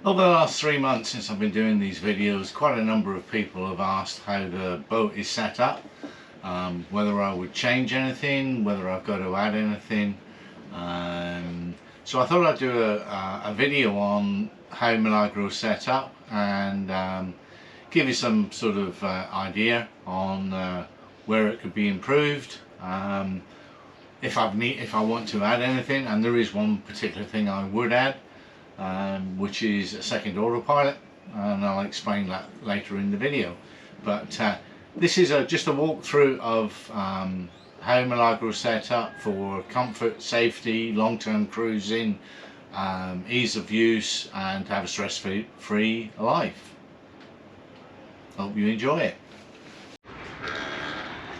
Over the last 3 months since I've been doing these videos, quite a number of people have asked how the boat is set up, whether I would change anything, whether I've got to add anything. So I thought I'd do a video on how Milagro is set up and give you some sort of idea on where it could be improved. If I want to add anything, and there is one particular thing I would add, which is a second autopilot, and I'll explain that later in the video. But this is just a walkthrough of how Milagro is set up for comfort, safety, long-term cruising, ease of use, and to have a stress-free life. Hope you enjoy it.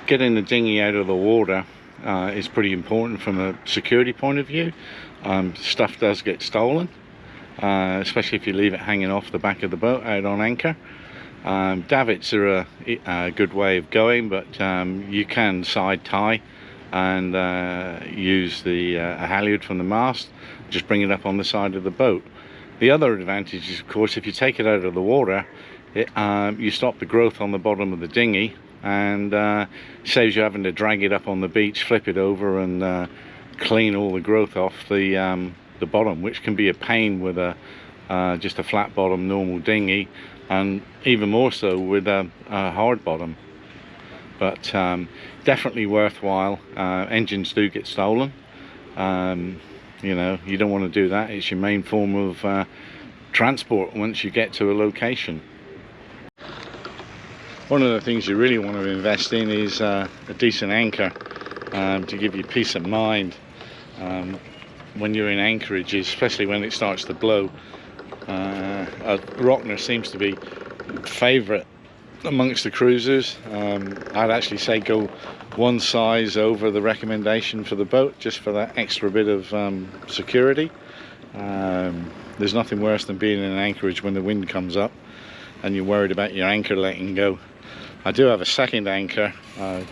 Getting the dinghy out of the water is pretty important from a security point of view. Stuff does get stolen, especially if you leave it hanging off the back of the boat out on anchor. Davits are a good way of going, but you can side tie and use a halyard from the mast, just bring it up on the side of the boat. The other advantage is, of course, if you take it out of the water, you stop the growth on the bottom of the dinghy, and saves you having to drag it up on the beach, flip it over, and clean all the growth off the bottom, which can be a pain with just a flat bottom normal dinghy, and even more so with a hard bottom. But definitely worthwhile. Engines do get stolen. You know, you don't want to do that. It's your main form of transport once you get to a location. One of the things you really want to invest in is a decent anchor to give you peace of mind when you're in anchorages, especially when it starts to blow. A Rockner seems to be favourite amongst the cruisers. I'd actually say go one size over the recommendation for the boat, just for that extra bit of security. There's nothing worse than being in an anchorage when the wind comes up and you're worried about your anchor letting go. I do have a second anchor, a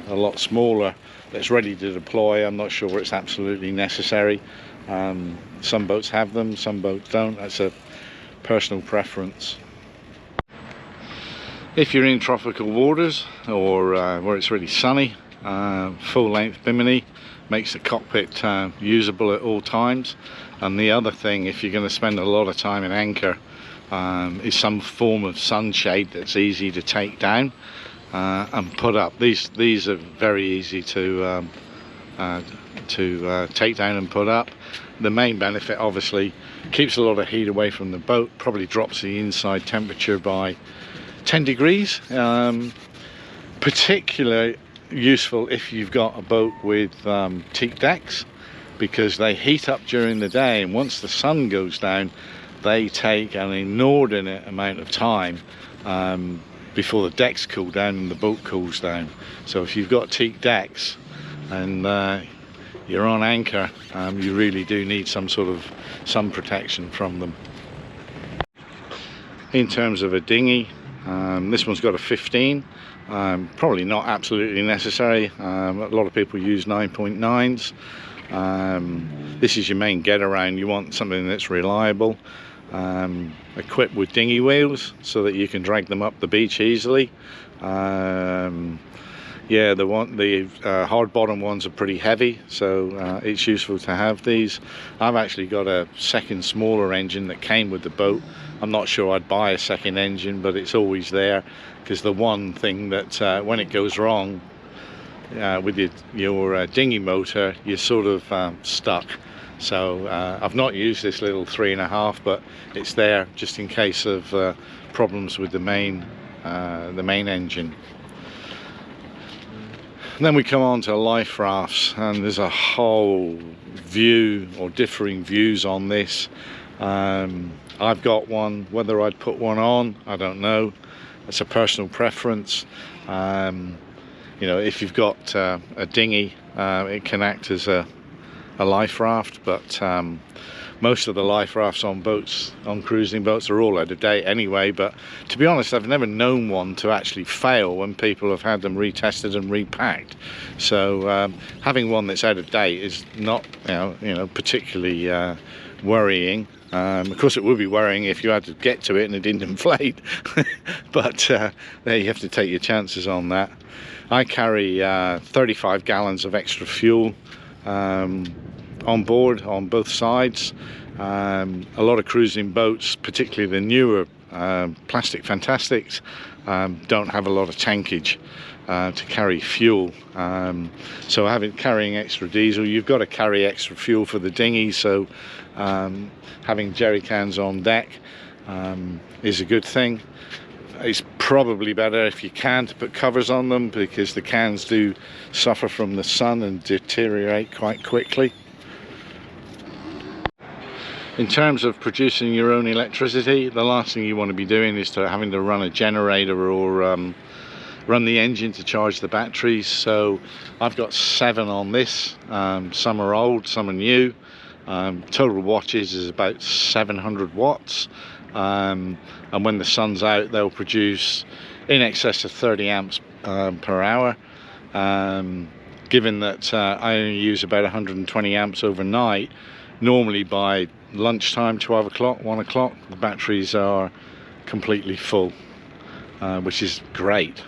lot smaller, that's ready to deploy. I'm not sure it's absolutely necessary. Some boats have them, some boats don't. That's a personal preference. If you're in tropical waters or where it's really sunny, full length bimini makes the cockpit usable at all times. And the other thing, if you're going to spend a lot of time in anchor, is some form of sunshade that's easy to take down and put up. These are very easy to take down and put up. The main benefit, obviously, keeps a lot of heat away from the boat, probably drops the inside temperature by 10 degrees. Particularly useful if you've got a boat with teak decks, because they heat up during the day, and once the sun goes down, they take an inordinate amount of time before the decks cool down and the boat cools down. So if you've got teak decks and you're on anchor, you really do need some sort of sun protection from them. In terms of a dinghy, this one's got a 15. Probably not absolutely necessary. A lot of people use 9.9s. This is your main get around. You want something that's reliable, equipped with dinghy wheels so that you can drag them up the beach easily. Yeah, the hard bottom ones are pretty heavy, so it's useful to have these. I've actually got a second smaller engine that came with the boat. I'm not sure I'd buy a second engine, but it's always there, because the one thing that when it goes wrong with your dinghy motor, you're sort of stuck. So I've not used this little 3.5, but it's there just in case of problems with the main engine. And then we come on to life rafts, and there's a whole view or differing views on this. I've got one. Whether I'd put one on, I don't know. It's a personal preference. You know, if you've got a dinghy, it can act as a a life raft, but most of the life rafts on boats, on cruising boats, are all out of date anyway. But to be honest, I've never known one to actually fail when people have had them retested and repacked. So having one that's out of date is not, particularly worrying. Of course, it would be worrying if you had to get to it and it didn't inflate. But there, you have to take your chances on that. I carry 35 gallons of extra fuel on board on both sides. A lot of cruising boats, particularly the newer plastic fantastics, don't have a lot of tankage to carry fuel, so carrying extra diesel. You've got to carry extra fuel for the dinghy, so having jerry cans on deck is a good thing. It's probably better if you can to put covers on them, because the cans do suffer from the sun and deteriorate quite quickly. In terms of producing your own electricity, the last thing you want to be doing is having to run a generator or run the engine to charge the batteries. So I've got 7 on this. Some are old, some are new. Total wattage is about 700 watts. And when the sun's out, they'll produce in excess of 30 amps per hour. Given that I only use about 120 amps overnight, normally by lunchtime, 12 o'clock, 1 o'clock, the batteries are completely full, which is great.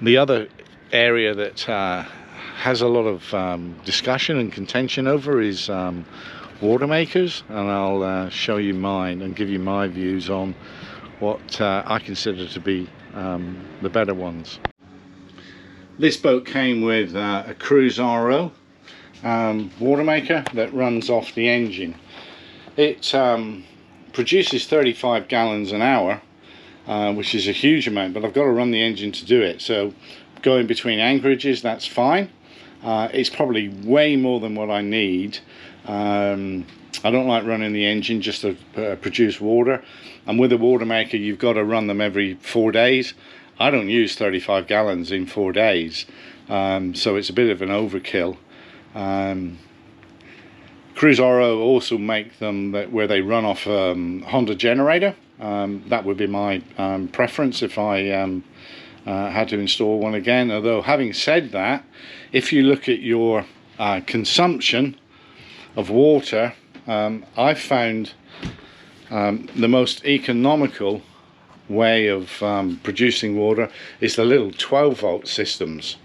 The other area that has a lot of discussion and contention over is water makers, and I'll show you mine and give you my views on what I consider to be the better ones. This boat came with a Cruise RO water maker that runs off the engine. It produces 35 gallons an hour, which is a huge amount, but I've got to run the engine to do it. So going between anchorages, that's fine. It's probably way more than what I need. I don't like running the engine just to produce water, and with a water maker you've got to run them every 4 days. I don't use 35 gallons in 4 days, so it's a bit of an overkill. Cruise RO also make them where they run off Honda generator. That would be my preference if I had to install one again. Although, having said that, if you look at your consumption of water, I've found the most economical way of producing water is the little 12-volt systems.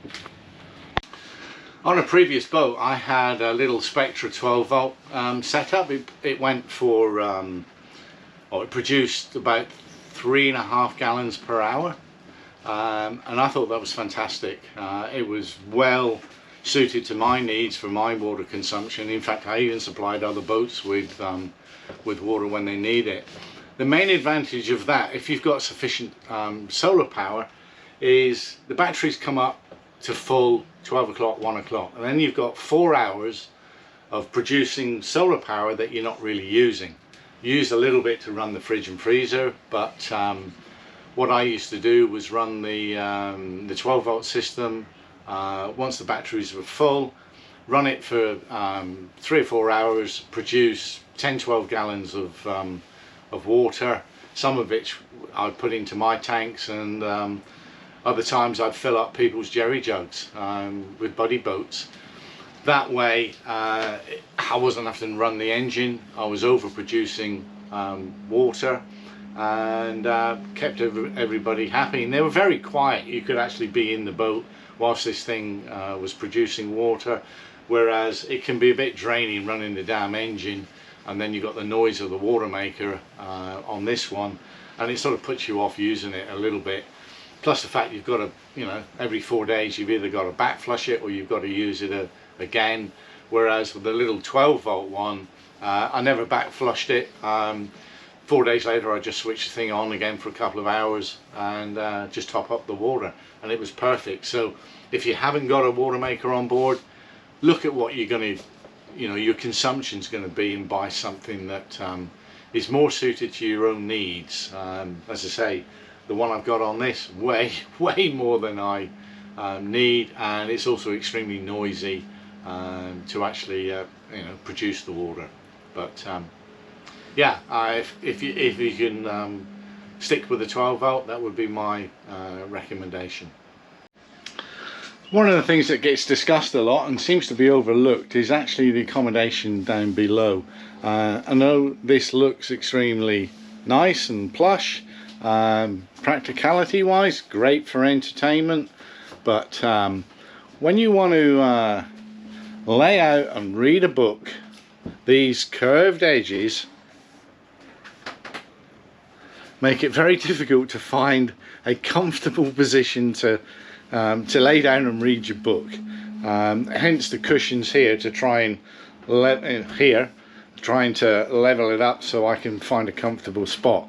On a previous boat I had a little Spectra 12-volt setup. It went for, it produced about 3.5 gallons per hour, and I thought that was fantastic. It was well suited to my needs for my water consumption. In fact, I even supplied other boats with water when they need it. The main advantage of that, if you've got sufficient solar power, is the batteries come up to full 12 o'clock, 1 o'clock, and then you've got 4 hours of producing solar power that you're not really using. You use a little bit to run the fridge and freezer, but what I used to do was run the 12-volt system. Once the batteries were full, run it for 3 or 4 hours, produce 10-12 gallons of water, some of which I put into my tanks, and other times I'd fill up people's jerry jugs with buddy boats. That way I wasn't having to run the engine. I was overproducing water, and kept everybody happy, and they were very quiet. You could actually be in the boat whilst this thing was producing water, whereas it can be a bit draining running the damn engine, and then you've got the noise of the water maker on this one, and it sort of puts you off using it a little bit. Plus the fact you've got to, every 4 days you've either got to back flush it or you've got to use it again. Whereas with the little 12-volt one, I never back flushed it. 4 days later I just switched the thing on again for a couple of hours and just top up the water, and it was perfect. So if you haven't got a water maker on board, look at what you're going to, your consumption's going to be, and buy something that is more suited to your own needs. As I say, the one I've got on this, way more than I need, and it's also extremely noisy to actually produce the water. But yeah, if you can stick with the 12 volt, that would be my recommendation. One of the things that gets discussed a lot and seems to be overlooked is actually the accommodation down below. I know this looks extremely nice and plush, practicality wise great for entertainment, but when you want to lay out and read a book, these curved edges make it very difficult to find a comfortable position to lay down and read your book. Hence the cushions here to try and trying to level it up so I can find a comfortable spot.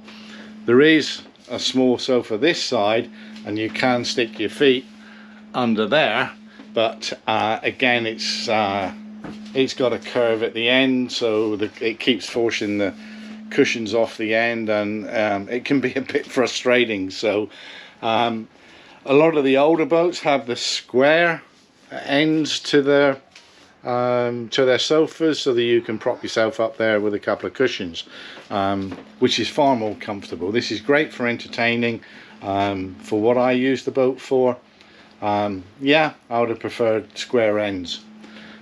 There is a small sofa this side and you can stick your feet under there, but again it's got a curve at the end, so it keeps forcing the cushions off the end, and it can be a bit frustrating. So a lot of the older boats have the square ends to their sofas, so that you can prop yourself up there with a couple of cushions, which is far more comfortable. This is great for entertaining, for what I use the boat for. Yeah, I would have preferred square ends.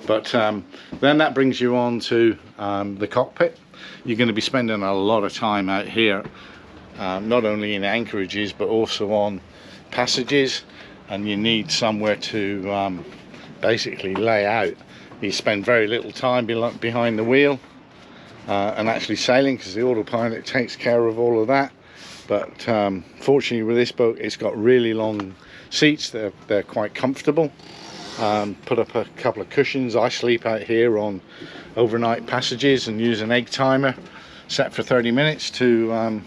But then that brings you on to the cockpit. You're going to be spending a lot of time out here, not only in anchorages but also on passages, and you need somewhere to basically lay out. You spend very little time behind the wheel and actually sailing, because the autopilot takes care of all of that. But fortunately with this boat, it's got really long seats. They're quite comfortable. Put up a couple of cushions. I sleep out here on overnight passages and use an egg timer set for 30 minutes to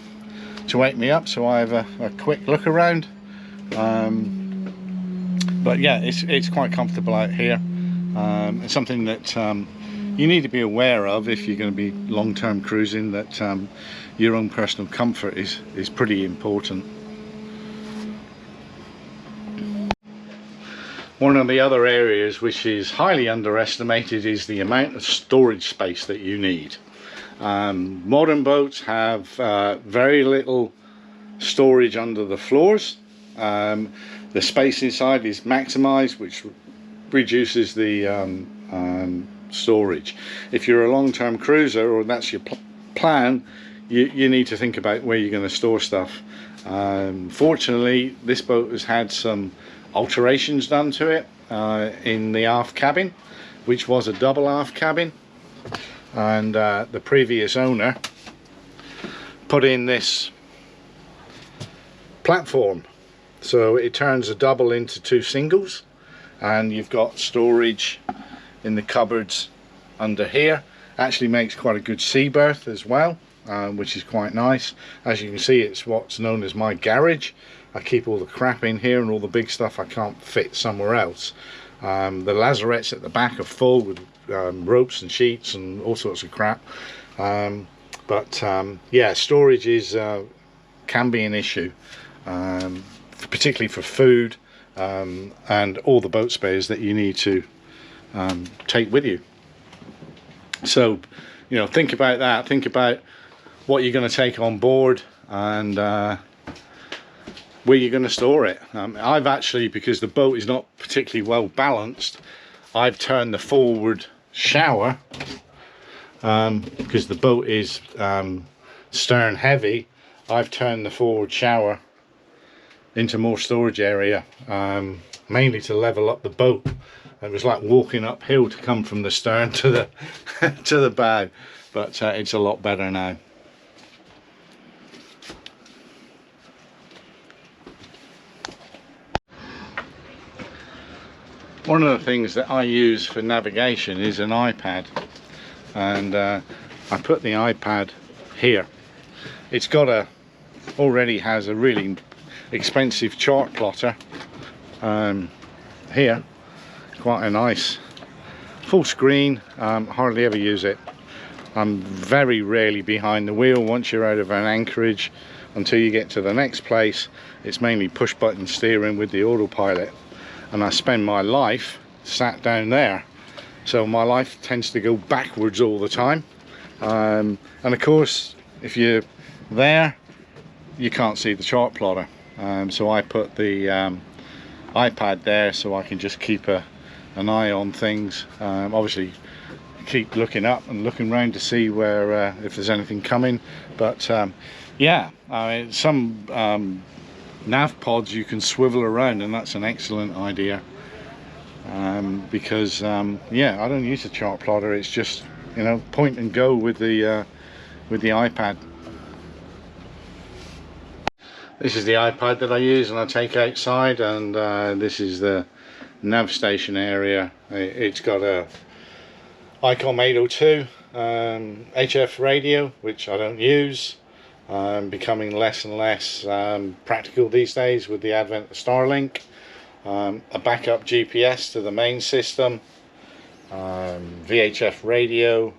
wake me up, so I have a quick look around. But yeah, it's quite comfortable out here. It's something that you need to be aware of if you're going to be long-term cruising, that your own personal comfort is pretty important. One of the other areas which is highly underestimated is the amount of storage space that you need. Modern boats have very little storage under the floors. The space inside is maximized, which reduces the storage. If you're a long-term cruiser, or that's your plan, you need to think about where you're going to store stuff. Fortunately, this boat has had some alterations done to it in the aft cabin, which was a double aft cabin, and the previous owner put in this platform, so it turns a double into two singles, and you've got storage in the cupboards under here. Actually makes quite a good sea berth as well, which is quite nice. As you can see, it's what's known as my garage. I keep all the crap in here and all the big stuff I can't fit somewhere else. The lazarettes at the back are full with ropes and sheets and all sorts of crap. Yeah, storage can be an issue, particularly for food and all the boat spares that you need to take with you. So, you know, think about that. Think about what you're going to take on board and where you're going to store it. I've actually, because the boat is not particularly well balanced, I've turned the forward shower, because the boat is stern heavy. I've turned the forward shower into more storage area, mainly to level up the boat. It was like walking uphill to come from the stern to the to the bow, but it's a lot better now. One of the things that I use for navigation is an iPad, and I put the iPad here. It's got already has a really expensive chart plotter here, quite a nice full screen. Hardly ever use it. I'm very rarely behind the wheel once you're out of an anchorage until you get to the next place. It's mainly push button steering with the autopilot, and I spend my life sat down there so my life tends to go backwards all the time. And of course, if you're there, you can't see the chart plotter. So I put the iPad there so I can just keep an eye on things. Obviously keep looking up and looking around to see where if there's anything coming, but yeah, I mean, some nav pods you can swivel around, and that's an excellent idea, because yeah, I don't use a chart plotter. It's just, you know, point and go with the iPad. This is the iPad that I use and I take outside, and this is the nav station area. It's got a ICOM 802 HF radio, which I don't use, becoming less and less practical these days with the advent of Starlink. A backup GPS to the main system, VHF radio,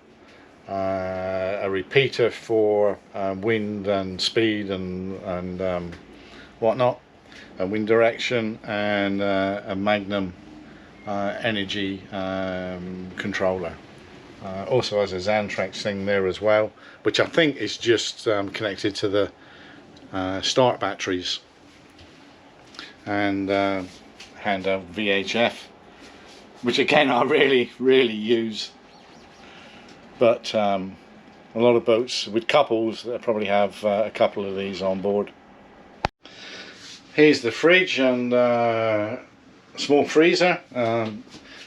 a repeater for wind and speed and whatnot, a wind direction, and a Magnum energy controller. Also has a Xantrex thing there as well, which I think is just connected to the start batteries, and handout VHF, which again I really use. But a lot of boats with couples that probably have a couple of these on board. Here's the fridge and small freezer.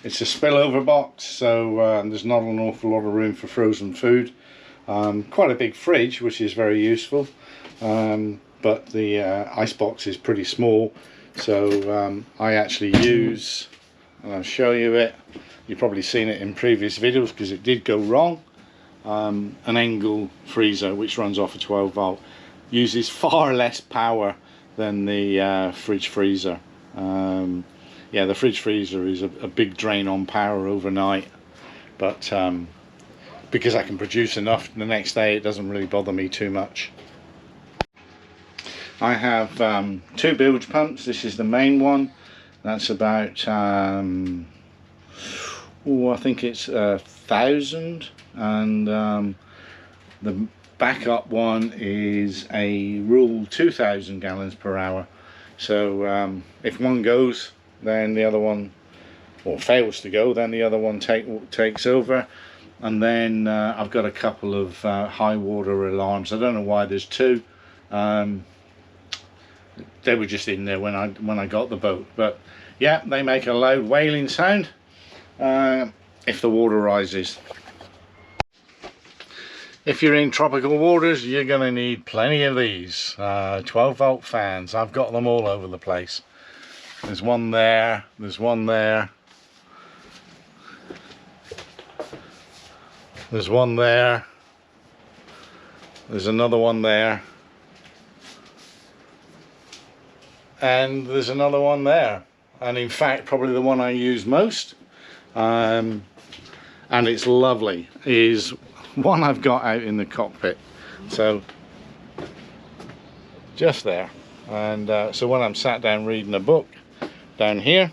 It's a spillover box, so there's not an awful lot of room for frozen food. Quite a big fridge, which is very useful, but the ice box is pretty small, so I actually use, and I'll show you it, you've probably seen it in previous videos because it did go wrong, an Engel freezer which runs off a 12 volt, uses far less power than the fridge freezer. Yeah, the fridge freezer is a big drain on power overnight, but because I can produce enough the next day, it doesn't really bother me too much. I have two bilge pumps. This is the main one. That's about I think it's 1,000, and the backup one is a rule 2,000 gallons per hour. So if one goes, then the other one, or fails to go, then the other one takes over. And then I've got a couple of high water alarms. I don't know why there's two. They were just in there when I got the boat, but yeah, they make a loud wailing sound if the water rises. If you're in tropical waters, you're going to need plenty of these 12 volt fans. I've got them all over the place. There's one there, there's one there, there's one there, there's another one there, and there's another one there. And in fact, probably the one I use most, and it's lovely, is one I've got out in the cockpit. So just there, and so when I'm sat down reading a book down here,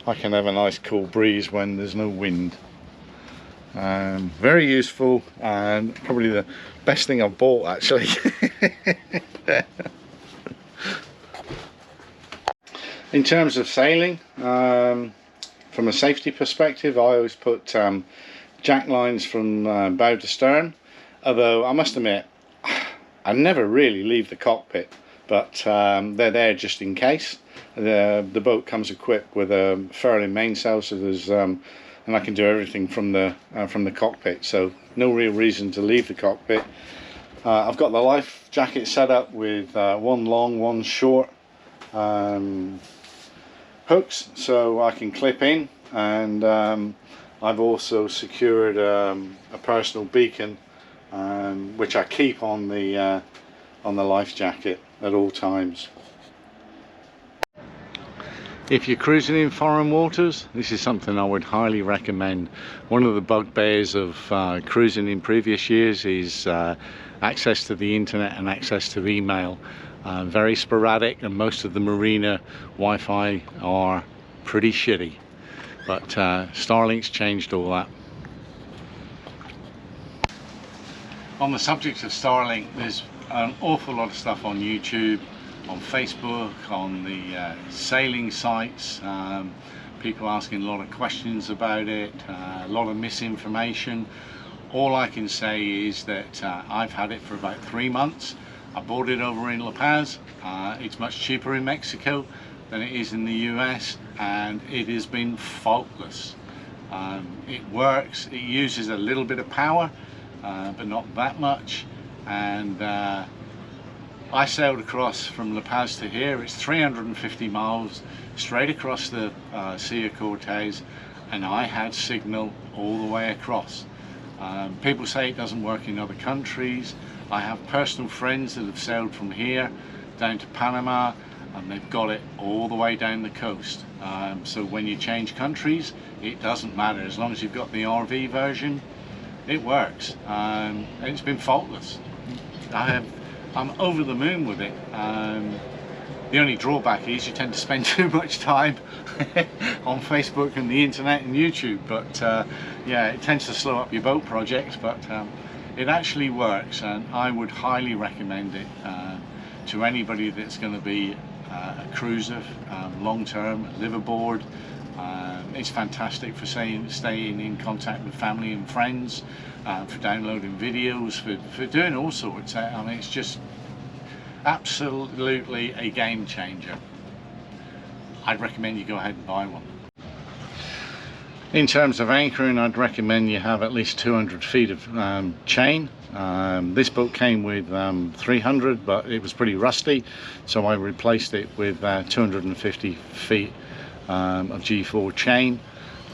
I can have a nice cool breeze when there's no wind. Very useful, and probably the best thing I've bought actually. In terms of sailing, from a safety perspective, I always put jack lines from bow to stern, although I must admit I never really leave the cockpit, but they're there just in case. The boat comes equipped with a furling mainsail, so there's and I can do everything from the cockpit, so no real reason to leave the cockpit. I've got the life jacket set up with one long, one short hooks, so I can clip in, and I've also secured a personal beacon, which I keep on the life jacket at all times. If you're cruising in foreign waters, this is something I would highly recommend. One of the bugbears of cruising in previous years is access to the internet and access to email. Very sporadic, and most of the marina Wi-Fi are pretty shitty. but Starlink's changed all that. On the subject of Starlink, there's an awful lot of stuff on YouTube, on Facebook, on the sailing sites, people asking a lot of questions about it, a lot of misinformation. All I can say is that I've had it for about 3 months. I bought it over in La Paz. It's much cheaper in Mexico than it is in the US, and it has been faultless. It works, it uses a little bit of power, but not that much, and I sailed across from La Paz to here. It's 350 miles straight across the Sea of Cortez, and I had signal all the way across. People say it doesn't work in other countries. I have personal friends that have sailed from here down to Panama, and they've got it all the way down the coast. So when you change countries, it doesn't matter. As long as you've got the RV version, it works. It's been faultless. I'm over the moon with it. The only drawback is you tend to spend too much time on Facebook and the internet and YouTube, but yeah, it tends to slow up your boat projects, but it actually works, and I would highly recommend it to anybody that's going to be a cruiser, long-term, live aboard. It's fantastic for staying in contact with family and friends, for downloading videos, for doing all sorts. I mean, it's just absolutely a game changer. I'd recommend you go ahead and buy one. In terms of anchoring, I'd recommend you have at least 200 feet of chain. This boat came with 300, but it was pretty rusty, so I replaced it with 250 feet of G4 chain.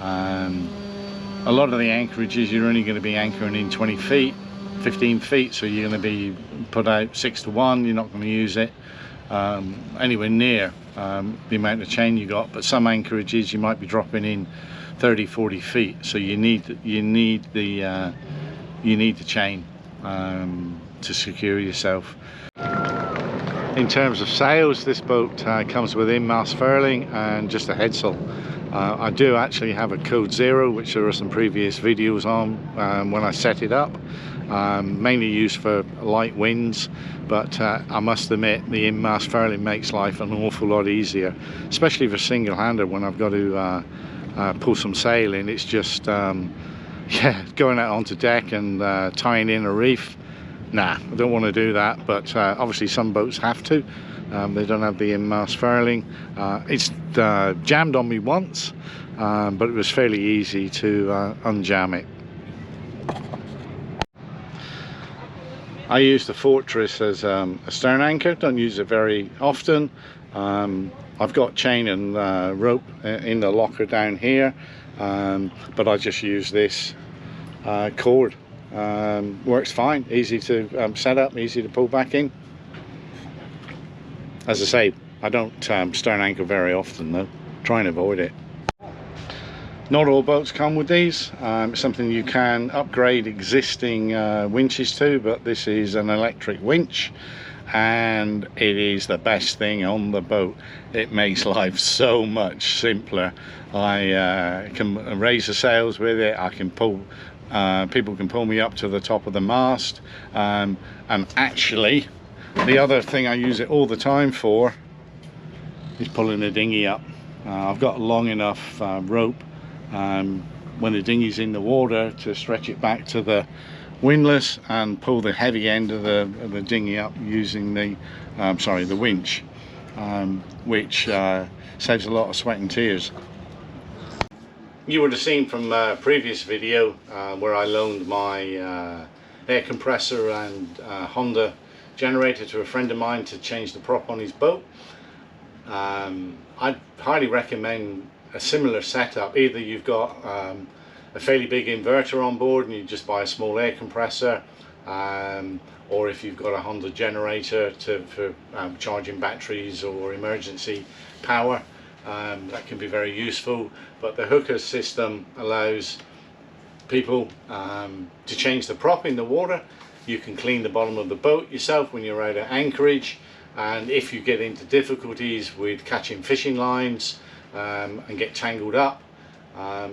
A lot of the anchorages, you're only going to be anchoring in 20 feet, 15 feet, so you're going to be put out 6 to 1. You're not going to use it anywhere near the amount of chain you got, but some anchorages you might be dropping in 30-40 feet, so you need the chain to secure yourself. In terms of sails, this boat comes with in-mast furling and just a headsail. I do actually have a code 0, which there are some previous videos on when I set it up, mainly used for light winds, but I must admit the in-mast furling makes life an awful lot easier, especially for single-hander when I've got to pull some sail in. It's just yeah, going out onto deck and tying in a reef. Nah, I don't want to do that, but obviously some boats have to. They don't have the in-mast furling. It's jammed on me once, but it was fairly easy to unjam it. I use the Fortress as a stern anchor, don't use it very often. I've got chain and rope in the locker down here, but I just use this cord. Works fine, easy to set up, easy to pull back in. As I say, I don't stern anchor very often though, try and avoid it. Not all boats come with these. It's something you can upgrade existing winches to, but this is an electric winch, and it is the best thing on the boat. It makes life so much simpler. I can raise the sails with it. I can pull, people can pull me up to the top of the mast, and actually the other thing I use it all the time for is pulling the dinghy up. I've got long enough rope when the dinghy's in the water to stretch it back to the windlass and pull the heavy end of the dinghy up using the the winch, which saves a lot of sweat and tears. You would have seen from a previous video where I loaned my air compressor and Honda generator to a friend of mine to change the prop on his boat. I'd highly recommend a similar setup. Either you've got a fairly big inverter on board and you just buy a small air compressor, or if you've got a Honda generator for charging batteries or emergency power, that can be very useful. But the hookah system allows people to change the prop in the water. You can clean the bottom of the boat yourself when you're out at anchorage, and if you get into difficulties with catching fishing lines and get tangled up,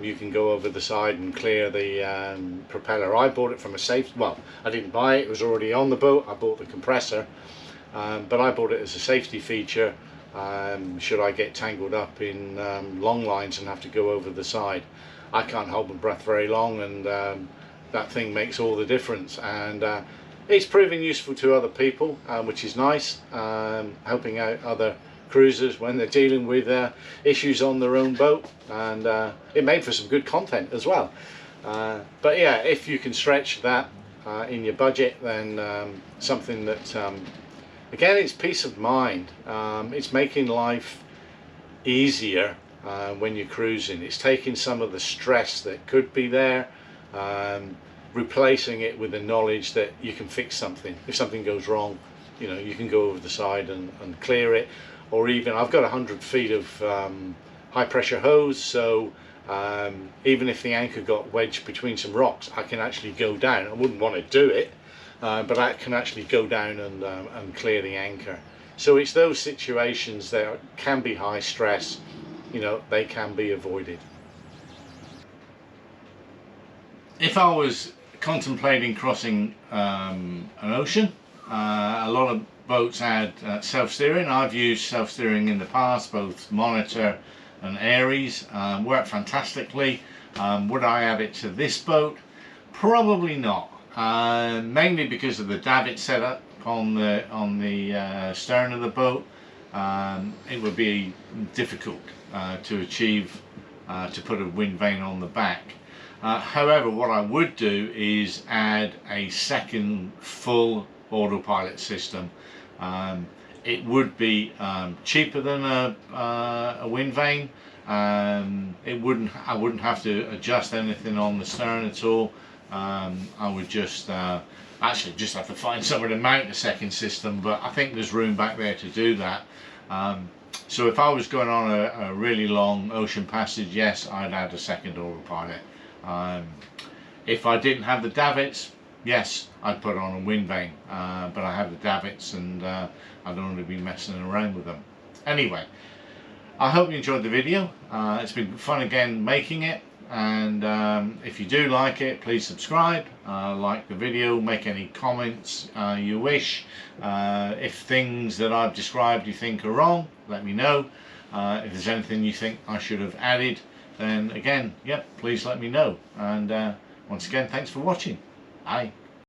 you can go over the side and clear the propeller. I bought it from a safe, well, I didn't buy it, it was already on the boat. I bought the compressor, but I bought it as a safety feature, should I get tangled up in long lines and have to go over the side. I can't hold my breath very long, and that thing makes all the difference. And it's proving useful to other people, which is nice, helping out other cruisers when they're dealing with issues on their own boat. And it made for some good content as well. But yeah, if you can stretch that in your budget, then something that again, it's peace of mind. It's making life easier when you're cruising. It's taking some of the stress that could be there, replacing it with the knowledge that you can fix something. If something goes wrong, you know, you can go over the side and clear it. Or even, I've got 100 feet of high pressure hose, so even if the anchor got wedged between some rocks, I can actually go down. I wouldn't want to do it, but I can actually go down and clear the anchor. So it's those situations that can be high stress, you know, they can be avoided. If I was contemplating crossing an ocean, a lot of boats add self-steering. I've used self-steering in the past, both Monitor and Aries, work fantastically. Would I add it to this boat? Probably not, mainly because of the davit setup on the stern of the boat. It would be difficult to achieve to put a wind vane on the back. However, what I would do is add a second full autopilot system. It would be cheaper than a wind vane. I wouldn't have to adjust anything on the stern at all. I would just actually just have to find somewhere to mount a second system, but I think there's room back there to do that. So if I was going on a really long ocean passage, yes, I'd add a second autopilot. If I didn't have the davits, yes, I'd put on a wind vane, but I have the davits, and I don't want to be messing around with them. Anyway, I hope you enjoyed the video. It's been fun again making it, and if you do like it, please subscribe, like the video, make any comments you wish. If things that I've described you think are wrong, let me know. If there's anything you think I should have added, then again, yep, please let me know. And once again, thanks for watching. Bye.